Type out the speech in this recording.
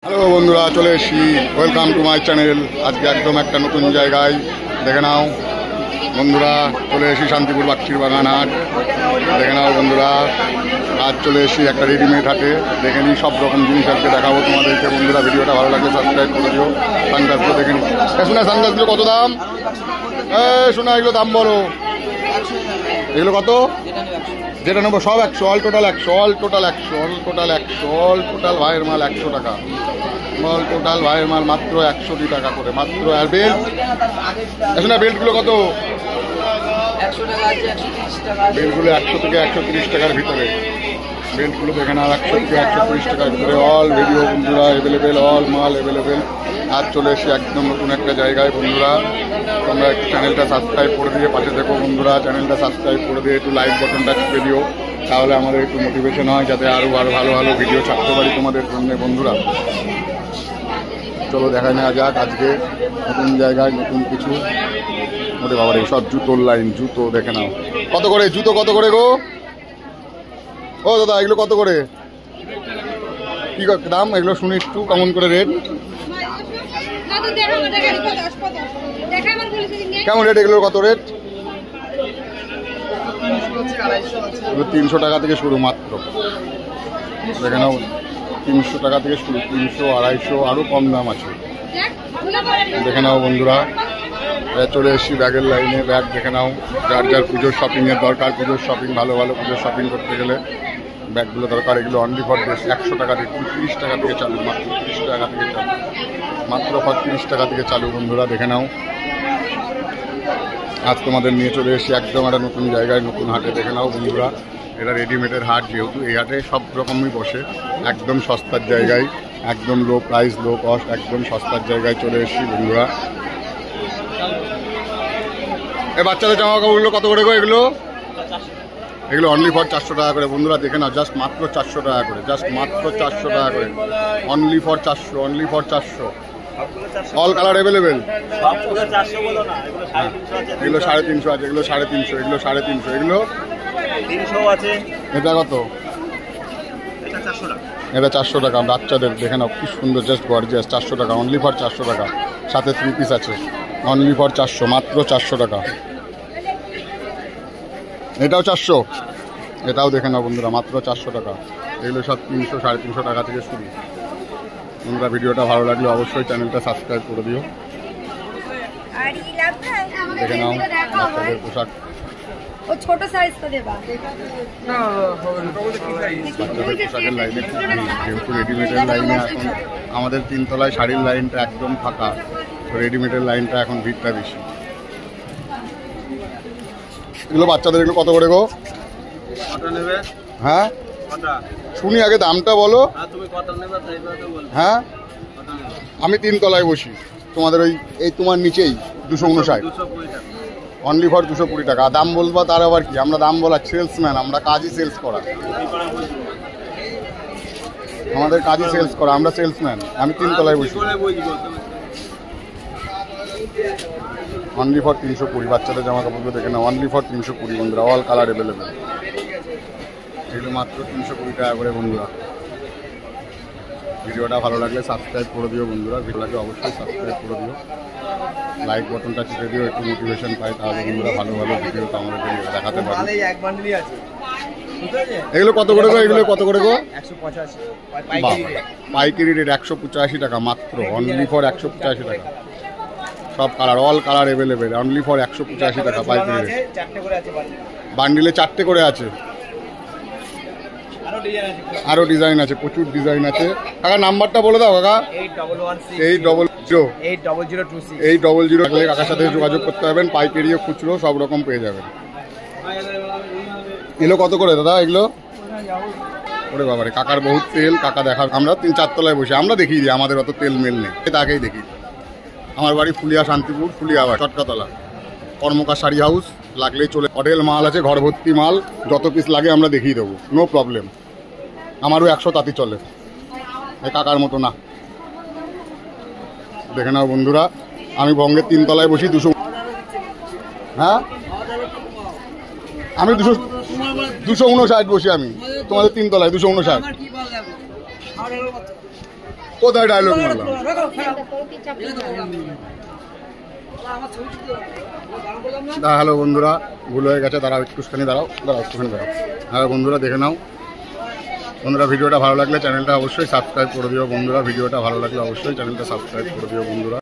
Hello বন্ধুরা, চলে এসেছি। Welcome to my channel. আজকে একদম একটা নতুন জায়গায় দেখে নাও বন্ধুরা, চলে এসেছি শান্তিপুর বাক্সির বাগান হাট। দেখে নাও বন্ধুরা, আজ চলে এসেছি একটা রেডিমেড হাটে। দেখে নিই সব রকম জিনিস আজকে দেখাবো তোমাদেরকে বন্ধুরা। ভিডিওটা ভালো লাগলে সাবস্ক্রাইব করে দিও। সানগ্লাসগুলো দেখে নিই। শোনা সানগ্লাসগুলো কত দাম? শোনা এগুলো দাম বলো, এগুলো কত? যেটা নেবো সব 100, all total 100, all total 100, all total 100, all total ভাইয়ের মাল 100 টাকা। অল টোটাল ভাইয়ের মাল মাত্র 100 টাকা করে মাত্র। আর বেল্ট না, বেল্টগুলো কত? বেল্টগুলো 100 থেকে 130 টাকার ভিতরে। বেল্টগুলো দেখে না, 100 থেকে 130 টাকার ভিতরে। অল ভিডিও বন্ধুরা অ্যাভেলেবেল, অল মাল অ্যাভেলেবেল। আজ চলে এসে একদম নতুন একটা জায়গায় বন্ধুরা। তোমরা একটু চ্যানেলটা সাবস্ক্রাইব করে দিয়ে পাশে দেখো বন্ধুরা। চ্যানেলটা সাবস্ক্রাইব করে দিয়ে একটু লাইক বাটনটা টিপে দিও, তাহলে আমাদের একটু মোটিভেশন হয় যাতে আরও ভালো ভালো ভিডিও ছাড়তে পারি তোমাদের জন্য বন্ধুরা। চলো দেখা নেওয়া যাক আজকে নতুন জায়গায় নতুন কিছু। ওরে বাবার এই সব জুতোর লাইন, জুতো দেখে নাও কত করে। জুতো কত করে গো? ও দাদা এগুলো কত করে, কি দাম এগুলো শুনি একটু, কেমন করে রেট? কেমন রেট এগুলোর, কত রেট? 300 টাকা থেকে শুরু মাত্র। দেখে নাও 300 টাকা থেকে শুরু, 300, 250, আরও কম দাম আছে। দেখে নাও বন্ধুরা, চলে এসেছি ব্যাগের লাইনে। ব্যাগ দেখে নাও, যার যার পুজোর শপিংয়ের দরকার, পুজোর শপিং ভালো ভালো পুজোর শপিং করতে গেলে ব্যাগগুলো দরকার। এগুলো অনলি ফর 100 টাকা থেকে 30 টাকা থেকে চালু, মাত্র 30 টাকা থেকে চালু, মাত্র 30 টাকা থেকে চালু বন্ধুরা। দেখে নাও, আজ তোমাদের নিয়ে চলে এসেছি একদম একটা নতুন জায়গায়, নতুন হাটে। দেখে নাও বন্ধুরা, এটা রেডিমেডের হাট, যেহেতু এই হাটে সব রকমই বসে। একদম সস্তার জায়গায়, একদম লো প্রাইস, লো কস্ট, একদম সস্তার জায়গায় চলে এসেছি বন্ধুরা। এই বাচ্চাদের জামা কাপড়গুলো কত করে গো? এগুলো এগুলো অনলি ফর 400 টাকা করে বন্ধুরা। দেখে নাও, জাস্ট মাত্র 400 টাকা করে, জাস্ট মাত্র 400 টাকা করে। Only for 400, only for 400। All colour available. এগুলো 350 আছে, এগুলো 350, এগুলো 350, এগুলো 300 আছে। এটা কত? এটা 400 টাকা বাচ্চাদের। দেখে নাও কি সুন্দর, জাস্ট গর্জিয়াস। 400 টাকা, অনলি ফর 400 টাকা। সাথে 3 পিস আছে, অনলি ফর 400, মাত্র 400 টাকা। এটাও 400, এটাও দেখে নাও বন্ধুরা, মাত্র 400 টাকা। এগুলো সব 300, 350 টাকা থেকে শুরু বন্ধুরা। ভিডিওটা ভালো লাগলে অবশ্যই চ্যানেলটা সাবস্ক্রাইব করে দিও। দেখে নাও বাচ্চাদের পোশাক, ছোট সাইজ তো দেবা। বাচ্চাদের পোশাকের লাইনে খুব ভিড়, যেহেতু রেডিমেডের লাইনে এখন আমাদের 3 তলায় শাড়ির লাইনটা একদম ফাঁকা, তো রেডিমেডের লাইনটা এখন ভিড়টা বেশি। এগুলো বাচ্চাদের এগুলো কত করে গো? হ্যাঁ শুনি, আগে দামটা বলো। হ্যাঁ আমি 3 তলায় বসি, তোমাদের এই তোমার নিচেই 259, অনলি ফর 220 টাকা। দাম বলবা তার আবার কি, আমরা দাম বলা সেলসম্যান, আমরা কাজই সেলস করা, আমাদের কাজই সেলস করা, আমরা সেলসম্যান। আমি 3 তলায় বসি। অনলি ফর 320 বাচ্চাদের জামা কাপড়গুলো দেখে না, অনলি ফর 320 বন্ধুরা। অল কালার অ্যাভেলেবেল, এগুলো মাত্র 320 টাকা করে বন্ধুরা। ভিডিওটা ভালো লাগলে সাবস্ক্রাইব করে দিও বন্ধুরা। ভিডিও লাগলে অবশ্যই সাবস্ক্রাইব করে দিও, লাইক বাটনটা টিপে দিও, একটু মোটিভেশন পাই, তাহলে বন্ধুরা ভালো ভালো ভিডিও তো আমাদেরকে দেখাতে পারি। এগুলো কত করে গো? এগুলো কত করে গো? 185 পাইকারি রেট 185 টাকা মাত্র, অনলি ফর 185 টাকা। সব colour, all colour available, only for 185 টাকা পাইকারি রেট। বান্ডিলে 4টে করে আছে, আরো ডিজাইন আছে, প্রচুর ডিজাইন আছে। কাকা নাম্বারটা বলে দাও কাকা। 800 কাকার সাথে যোগাযোগ করতে পারবেন। পাইকারি ও খুচরো সব রকম পেয়ে যাবেন। এগুলো কত করে দাদা? এগুলো ওরে বাবারে, কাকার বহুত তেল, কাকা দেখা। আমরা 3-4 তলায় বসে, আমরা দেখিয়ে দিই, আমাদের অত তেল মেল নেই, তাকেই দেখি। আমার বাড়ি ফুলিয়া, শান্তিপুর ফুলিয়া আবার চটকাতলা, কর্মকার শাড়ি হাউস। লাগলেই চলে, অডেল মাল আছে, ঘর ভর্তি মাল, যত পিস লাগে আমরা দেখিয়ে দেবো, নো প্রবলেম। আমারও 100 তাঁতি চলে, এই কাকার মতো না। দেখে নাও বন্ধুরা, আমি বঙ্গের 3 তলায় বসি, 200। হ্যাঁ আমি 259 বসি আমি, তোমাদের 3 তলায় 259। কোথায় ডায়লগ মারলাম? হ্যালো বন্ধুরা, ভুল হয়ে গেছে, দাঁড়াও একটুখানি দাঁড়াও। হ্যাঁ বন্ধুরা দেখে নাও। বন্ধুরা ভিডিওটা ভালো লাগলে চ্যানেলটা অবশ্যই সাবস্ক্রাইব করে দিও বন্ধুরা। ভিডিওটা ভালো লাগলে অবশ্যই চ্যানেলটা সাবস্ক্রাইব করে দিও বন্ধুরা।